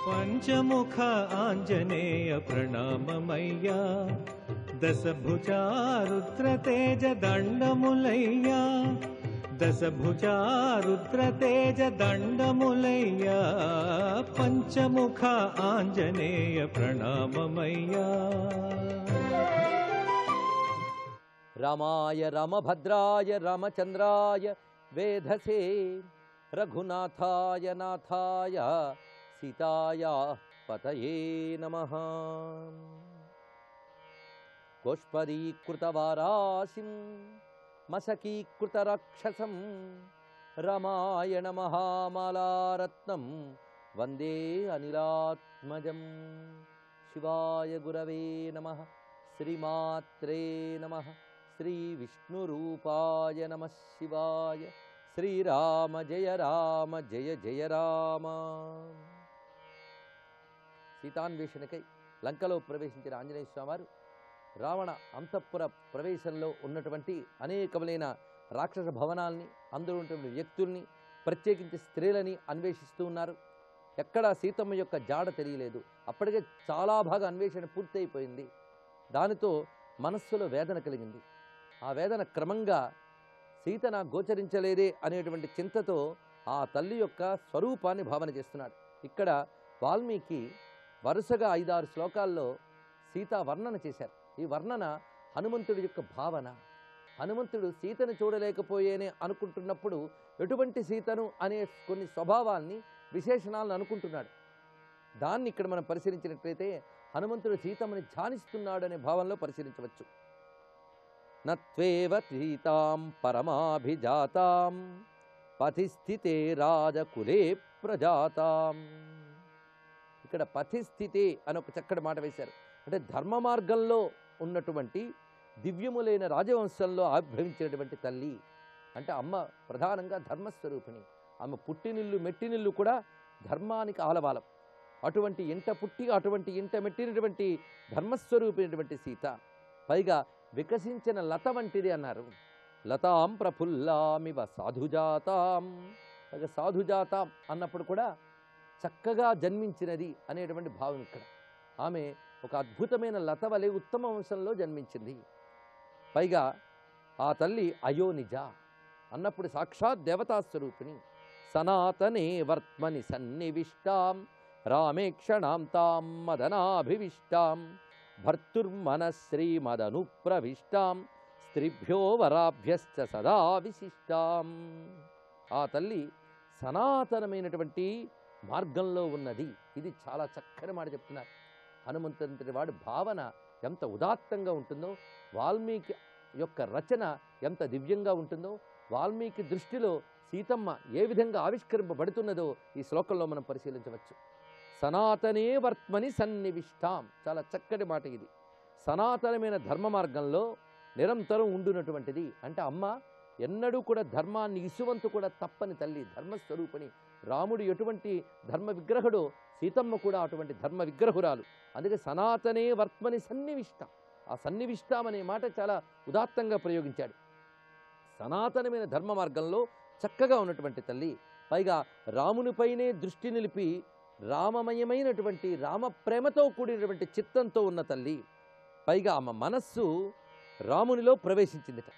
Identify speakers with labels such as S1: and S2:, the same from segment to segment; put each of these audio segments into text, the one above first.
S1: పంచముఖ ఆంజనేయ ప్రణామమయ్యా, దశభుజారుద్ర తేజ దండములయ్యా, దశభుజారుద్ర తేజ దండములయ్యా, పంచముఖ ఆంజనేయ ప్రణామమయ్యా.
S2: రామాయ రామభద్రాయ రామచంద్రాయ వేధసే, రఘునాథాయ నాథాయ సీతాయ పతయే నమః. గోష్పదీకృతవారాసిం మసకీకృతరాక్షసం, రామాయణ మహామాలారత్నం వందే అనిలాత్మజం. శివాయ గురవే నమః. శ్రీమాత్రే నమః. శ్రీ విష్ణురూపాయ నమః శివాయ. శ్రీరామ జయ రామ జయ జయ రామ. సీతాన్వేషణకై లంకలో ప్రవేశించిన ఆంజనేయ స్వామివారు రావణ అంతఃపుర ప్రవేశంలో ఉన్నటువంటి అనేకములైన రాక్షస భవనాల్ని, అందులో ఉన్నటువంటి వ్యక్తుల్ని, ప్రత్యేకించి స్త్రీలని అన్వేషిస్తూ ఉన్నారు. ఎక్కడా సీతమ్మ యొక్క జాడ తెలియలేదు. అప్పటికే చాలా బాగా అన్వేషణ పూర్తయిపోయింది. దానితో మనస్సులో వేదన కలిగింది. ఆ వేదన క్రమంగా సీత నాకు గోచరించలేదే అనేటువంటి చింతతో ఆ తల్లి యొక్క స్వరూపాన్ని భావన చేస్తున్నాడు. ఇక్కడ వాల్మీకి వరుసగా 5-6 శ్లోకాల్లో సీతా వర్ణన చేశారు. ఈ వర్ణన హనుమంతుడి యొక్క భావన. హనుమంతుడు సీతను చూడలేకపోయేనే అనుకుంటున్నప్పుడు ఎటువంటి సీతను అనే కొన్ని స్వభావాల్ని, విశేషణాలను అనుకుంటున్నాడు. దాన్ని ఇక్కడ మనం పరిశీలించినట్లయితే హనుమంతుడు సీతమ్మని ధ్యానిస్తున్నాడు అనే భావంలో పరిశీలించవచ్చు. నత్వేవ సీతాం పరమాభిజాతాం పతిస్థితే రాజకులే ప్రజాతాం. ఇక్కడ పతిస్థితే అని ఒక చక్కటి మాట వేశారు. అంటే ధర్మ మార్గంలో ఉన్నటువంటి దివ్యములైన రాజవంశంలో ఆవిర్భవించినటువంటి తల్లి అంటే అమ్మ ప్రధానంగా ధర్మస్వరూపిణి. ఆమె పుట్టినిల్లు మెట్టినిల్లు కూడా ధర్మానికి ఆలవాలం. అటువంటి ఇంట పుట్టి అటువంటి ఇంట మెట్టినటువంటి ధర్మస్వరూపినటువంటి సీత పైగా వికసించిన లత వంటిది అన్నారు. లతాం ప్రఫుల్లామివ సాధుజాతాం. పైగా సాధుజాతాం అన్నప్పుడు కూడా చక్కగా జన్మించినది అనేటువంటి భావం ఇక్కడ. ఆమె ఒక అద్భుతమైన లత వలె ఉత్తమ వంశంలో జన్మించింది. పైగా ఆ తల్లి అయోనిజ అన్నప్పుడు సాక్షాత్ దేవతాస్వరూపిణి. సనాతనే వర్త్మని సన్నివిష్టాం రామేక్షణాం తాం మదనాభివిష్టాం భర్తుర్మనశ్రీమదనుప్రవిష్టాం స్త్రీభ్యో వరాభ్యశ్చ సదా విశిష్టాం. ఆ తల్లి సనాతనమైనటువంటి మార్గంలో ఉన్నది. ఇది చాలా చక్కని మాట చెప్తున్నారు. హనుమంతుడి వాడు భావన ఎంత ఉదాత్తంగా ఉంటుందో, వాల్మీకి యొక్క రచన ఎంత దివ్యంగా ఉంటుందో, వాల్మీకి దృష్టిలో సీతమ్మ ఏ విధంగా ఆవిష్కరింపబడుతున్నదో ఈ శ్లోకంలో మనం పరిశీలించవచ్చు. సనాతనే వర్త్మని సన్నివిష్టాం. చాలా చక్కటి మాట ఇది. సనాతనమైన ధర్మ మార్గంలో నిరంతరం ఉండునటువంటిది. అంటే అమ్మ ఎన్నడూ కూడా ధర్మాన్ని ఇసువంతు కూడా తప్పని తల్లి, ధర్మస్వరూపిణి. రాముడు ఎటువంటి ధర్మ విగ్రహుడో సీతమ్మ కూడా అటువంటి ధర్మ విగ్రహురాలు. అందుకే సనాతనే వర్త్మని సన్నివిష్టాం. ఆ సన్నివిష్టాం అనే మాట చాలా ఉదాత్తంగా ప్రయోగించాడు. సనాతనమైన ధర్మ మార్గంలో చక్కగా ఉన్నటువంటి తల్లి. పైగా రామునిపైనే దృష్టి నిలిపి రామమయమైనటువంటి రామ ప్రేమతో కూడినటువంటి చిత్తంతో ఉన్న తల్లి. పైగా ఆమె మనస్సు రామునిలో ప్రవేశించిందిట.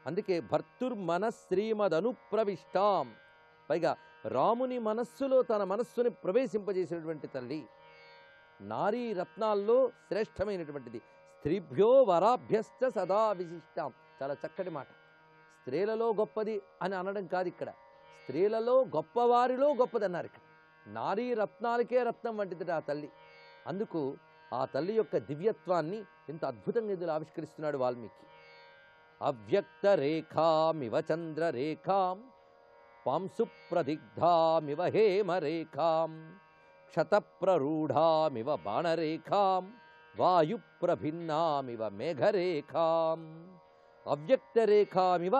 S2: అందుకే భర్తుర్మనశ్రీమదనుప్రవిష్టాం. పైగా రాముని మనస్సులో తన మనస్సుని ప్రవేశింపజేసినటువంటి తల్లి. నారీ రత్నాల్లో శ్రేష్టమైనటువంటిది. స్త్రీభ్యో వరాభ్యశ్చ సదా విశిష్టాం. చాలా చక్కటి మాట. స్త్రీలలో గొప్పది అని అనడం కాదు ఇక్కడ. స్త్రీలలో గొప్పవారిలో గొప్పదన్నారు ఇక్కడ. నారీ రత్నాలకే రత్నం వంటిది ఆ తల్లి. అందుకు ఆ తల్లి యొక్క దివ్యత్వాన్ని ఎంత అద్భుతంగా ఇందులో ఆవిష్కరిస్తున్నాడు వాల్మీకి. అవ్యక్త రేఖామివ చంద్రరేఖాం పాంసు ప్రదిగ్ధామివ హేమరేఖాం క్షతప్రరూఢామివ బాణరేఖాం వాయుప్రభిన్నామివ మేఘరేఖాం. అవ్యక్తరేఖామివ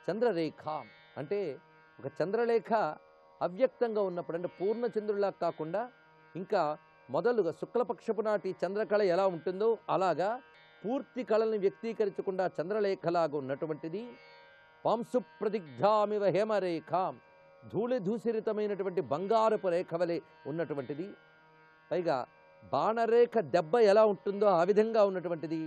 S2: చంద్రరేఖాం అంటే ఒక చంద్రలేఖ అవ్యక్తంగా ఉన్నప్పుడు, అంటే పూర్ణచంద్రులా కాకుండా ఇంకా మొదలుగా శుక్లపక్షపు నాటి చంద్రకళ ఎలా ఉంటుందో అలాగా పూర్తి కళల్ని వ్యక్తీకరించకుండా చంద్రలేఖలాగా ఉన్నటువంటిది. పాంసు ప్రదిగ్ధామివ హేమరేఖాం ధూళిధూసరితమైనటువంటి బంగారపు రేఖ వలె ఉన్నటువంటిది. పైగా బాణరేఖ దెబ్బ ఎలా ఉంటుందో ఆ విధంగా ఉన్నటువంటిది,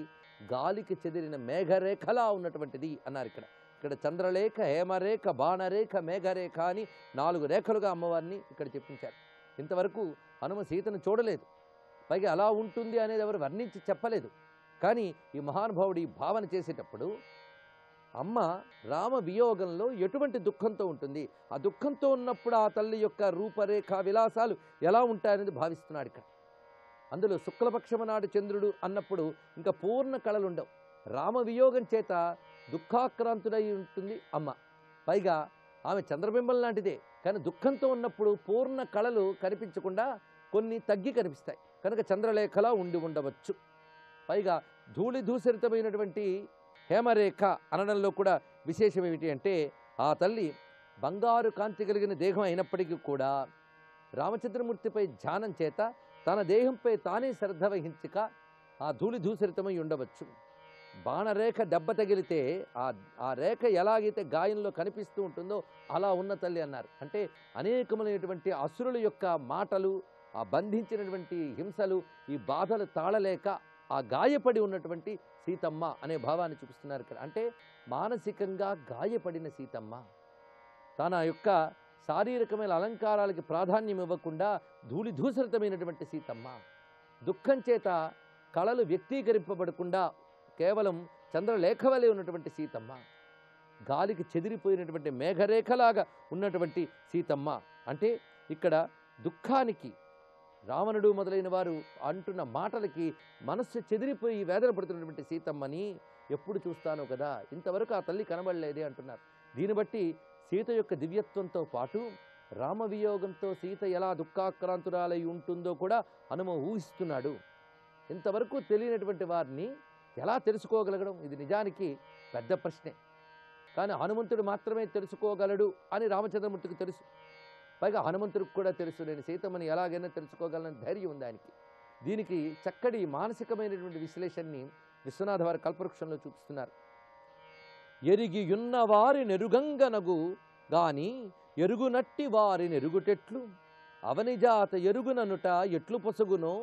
S2: గాలికి చెదిరిన మేఘరేఖలా ఉన్నటువంటిది అన్నారు. ఇక్కడ చంద్రలేఖ, హేమరేఖ, బాణరేఖ, మేఘరేఖ అని 4 రేఖలుగా అమ్మవారిని ఇక్కడ చెప్పించారు. ఇంతవరకు హనుమ సీతను చూడలేదు, పైగా అలా ఉంటుంది అనేది ఎవరు వర్ణించి చెప్పలేదు. కానీ ఈ మహానుభావుడు ఈ భావన చేసేటప్పుడు అమ్మ రామ వియోగంలో ఎటువంటి దుఃఖంతో ఉంటుంది, ఆ దుఃఖంతో ఉన్నప్పుడు ఆ తల్లి యొక్క రూపరేఖ విలాసాలు ఎలా ఉంటాయనేది భావిస్తున్నాడు ఇక్కడ. అందులో శుక్లపక్షము నాడు చంద్రుడు అన్నప్పుడు ఇంకా పూర్ణ కళలు ఉండవు. రామ వియోగం చేత దుఃఖాక్రాంతుడై ఉంటుంది అమ్మ. పైగా ఆమె చంద్రబింబం లాంటిదే, కానీ దుఃఖంతో ఉన్నప్పుడు పూర్ణ కళలు కనిపించకుండా కొన్ని తగ్గి కనిపిస్తాయి కనుక చంద్రలేఖలా ఉండి ఉండవచ్చు. పైగా ధూళిధూసరితమైనటువంటి హేమరేఖ అనడంలో కూడా విశేషం ఏమిటి అంటే, ఆ తల్లి బంగారు కాంతి కలిగిన దేహం అయినప్పటికీ కూడా రామచంద్రమూర్తిపై ధ్యానం చేత తన దేహంపై తానే శ్రద్ధ వహించక ఆ ధూళిధూసరితమై ఉండవచ్చు. బాణరేఖ దెబ్బ తగిలితే ఆ రేఖ ఎలాగైతే గాయంలో కనిపిస్తూ ఉంటుందో అలా ఉన్న తల్లి అన్నారు. అంటే అనేకమైనటువంటి అసురుల యొక్క మాటలు, ఆ బంధించినటువంటి హింసలు, ఈ బాధలు తాళలేక ఆ గాయపడి ఉన్నటువంటి సీతమ్మ అనే భావాన్ని చూపిస్తున్నారు ఇక్కడ. అంటే మానసికంగా గాయపడిన సీతమ్మ తన యొక్క శారీరకమైన అలంకారాలకి ప్రాధాన్యం ఇవ్వకుండా ధూళిధూసరితమైనటువంటి సీతమ్మ, దుఃఖం చేత కళలు వ్యక్తీకరింపబడకుండా కేవలం చంద్రలేఖవలే ఉన్నటువంటి సీతమ్మ, గాలికి చెదిరిపోయినటువంటి మేఘరేఖలాగా ఉన్నటువంటి సీతమ్మ. అంటే ఇక్కడ దుఃఖానికి రావణుడు మొదలైన వారు అంటున్న మాటలకి మనస్సు చెదిరిపోయి వేదన పడుతున్నటువంటి సీతమ్మని ఎప్పుడు చూస్తానో కదా, ఇంతవరకు ఆ తల్లి కనబడలేదే అంటున్నారు. దీన్ని బట్టి సీత యొక్క దివ్యత్వంతో పాటు రామవియోగంతో సీత ఎలా దుఃఖాక్రాంతురాలై ఉంటుందో కూడా హనుమ ఊహిస్తున్నాడు. ఇంతవరకు తెలియనటువంటి వారిని ఎలా తెలుసుకోగలగడం, ఇది నిజానికి పెద్ద ప్రశ్నే. కానీ హనుమంతుడు మాత్రమే తెలుసుకోగలడు అని రామచంద్రమూర్తికి తెలుసు. పైగా హనుమంతుడికి కూడా తెలుసు, నేను సీతమ్మని ఎలాగైనా తెలుసుకోగలనని ధైర్యం ఉంది ఆయనకి. దీనికి చక్కటి మానసికమైనటువంటి విశ్లేషణని విశ్వనాథ వారి కల్పవృక్షంలో చూపిస్తున్నారు. ఎరిగియున్న వారి నెరుగంగనగు గాని ఎరుగునట్టి వారి నెరుగుటెట్లు, అవనిజాత ఎరుగుననుట ఎట్లు పొసగునో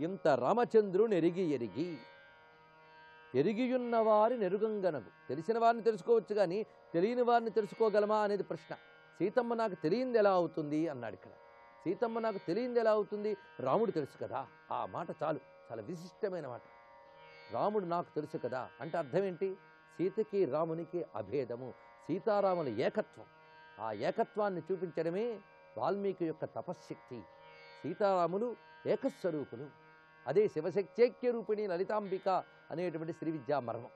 S2: ఇంత రామచంద్రుని ఎరిగి ఎరిగియున్న వారి నెరుగంగనగు. తెలిసిన వారిని తెలుసుకోవచ్చు కానీ తెలియని వారిని తెలుసుకోగలమా అనేది ప్రశ్న. సీతమ్మ నాకు తెలియంది ఎలా అవుతుంది అన్నాడు ఇక్కడ. సీతమ్మ నాకు తెలియంది ఎలా అవుతుంది, రాముడు తెలుసు కదా. ఆ మాట చాలు, చాలా విశిష్టమైన మాట. రాముడు నాకు తెలుసు కదా అంటే అర్థం ఏంటి? సీతకి రామునికి అభేదము, సీతారాముల ఏకత్వం. ఆ ఏకత్వాన్ని చూపించడమే వాల్మీకి యొక్క తపశ్శక్తి. సీతారాములు ఏకస్వరూపులు, అదే శివశక్త్యైక్య రూపిణి లలితాంబిక అనేటువంటి శ్రీ విద్యా మర్మం.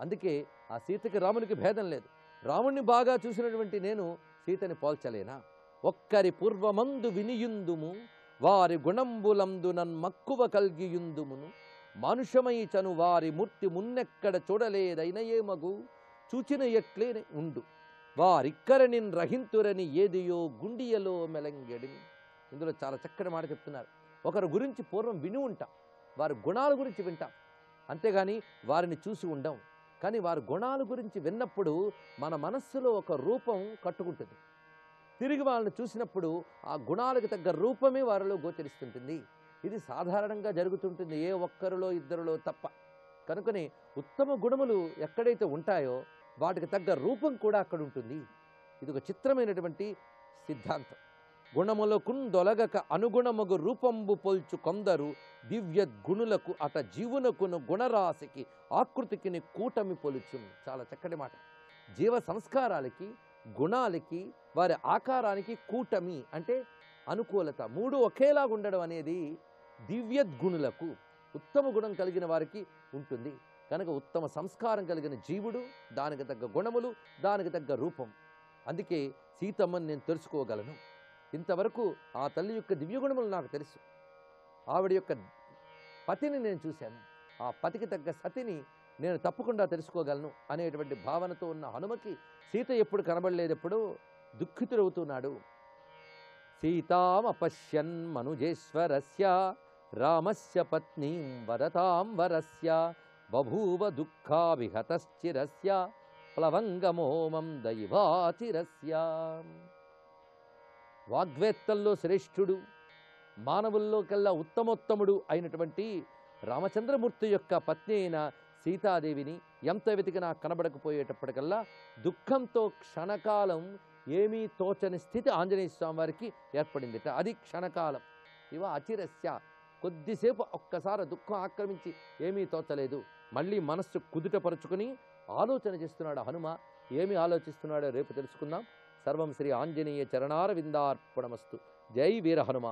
S2: అందుకే ఆ సీతకి రామునికి భేదం లేదు. రాముణ్ణి బాగా చూసినటువంటి నేను సీతని పోల్చలేనా? ఒక్కరి పూర్వమందు వినియుందుము వారి గుణంబులందు నన్మక్కువ కల్గియుందుమును, మానుషమై చను వారి మూర్తి మున్నెక్కడ చూడలేదైన ఏమగు చూచిన ఎట్లే ఉండు వారిక్కరనిన్ రహింతురని ఏదియో గుండియలో మెలంగెడి. ఇందులో చాలా చక్కటి మాట చెప్తున్నారు. ఒకరి గురించి పూర్వం విని ఉంటాం, వారి గుణాల గురించి వింటాం, అంతేగాని వారిని చూసి ఉండం. కానీ వారి గుణాల గురించి విన్నప్పుడు మన మనస్సులో ఒక రూపం కట్టుకుంటుంది. తిరిగి వాళ్ళని చూసినప్పుడు ఆ గుణాలకు తగ్గ రూపమే వారిలో గోచరిస్తుంటుంది. ఇది సాధారణంగా జరుగుతుంటుంది, ఏ ఒక్కరిలో ఇద్దరిలో తప్ప. కనుకనే ఉత్తమ గుణములు ఎక్కడైతే ఉంటాయో వాటికి తగ్గ రూపం కూడా అక్కడ ఉంటుంది. ఇది ఒక చిత్రమైనటువంటి సిద్ధాంతం. గుణములకుందొలగక అనుగుణమగు రూపంబు పొల్చు కొందరు దివ్య గుణులకు అట జీవునకును గుణరాశికి ఆకృతికిని కూటమి పొలుచు. చాలా చక్కటి మాట. జీవ సంస్కారాలకి, గుణాలకి, వారి ఆకారానికి కూటమి అంటే అనుకూలత, మూడు ఒకేలాగా ఉండడం అనేది దివ్యద్గుణులకు, ఉత్తమ గుణం కలిగిన వారికి ఉంటుంది. కనుక ఉత్తమ సంస్కారం కలిగిన జీవుడు, దానికి తగ్గ గుణములు, దానికి తగ్గ రూపం. అందుకే సీతమ్మని నేను తెలుసుకోగలను. ఇంతవరకు ఆ తల్లి యొక్క దివ్యగుణములు నాకు తెలుసు, ఆవిడ యొక్క పతిని నేను చూశాను, ఆ పతికి తగ్గ సతిని నేను తప్పకుండా తెలుసుకోగలను అనేటువంటి భావనతో ఉన్న హనుమకి సీత ఎప్పుడు కనబడలేదెప్పుడు దుఃఖితుడవుతున్నాడు. సీతామపశ్యన్ మనుజేశ్వరస్య రామస్య పత్నీం వరతాం వరస్య బభూవ దుఃఖావిహతశ్చిరస్య. 'ప్లవంగమోమం దైవాచిరస్య. వాగ్వేత్తల్లో శ్రేష్ఠుడు, మానవుల్లో కల్లా ఉత్తమోత్తముడు అయినటువంటి రామచంద్రమూర్తి యొక్క పత్ని అయిన సీతాదేవిని ఎంత వెతికినా కనబడకపోయేటప్పటికల్లా దుఃఖంతో క్షణకాలం ఏమీ తోచని స్థితి ఆంజనేయ స్వామి వారికి ఏర్పడిందిట. అది క్షణకాలం. ఇవ అచిరస్య, కొద్దిసేపు ఒక్కసారి దుఃఖం ఆక్రమించి ఏమీ తోచలేదు. మళ్ళీ మనస్సు కుదుటపరుచుకుని ఆలోచన చేస్తున్నాడు హనుమ. ఏమి ఆలోచిస్తున్నాడో రేపు తెలుసుకుందాం. సర్వం శ్రీ ఆంజనేయ చరణార విందార్పణమస్తు. జై వీర హనుమ.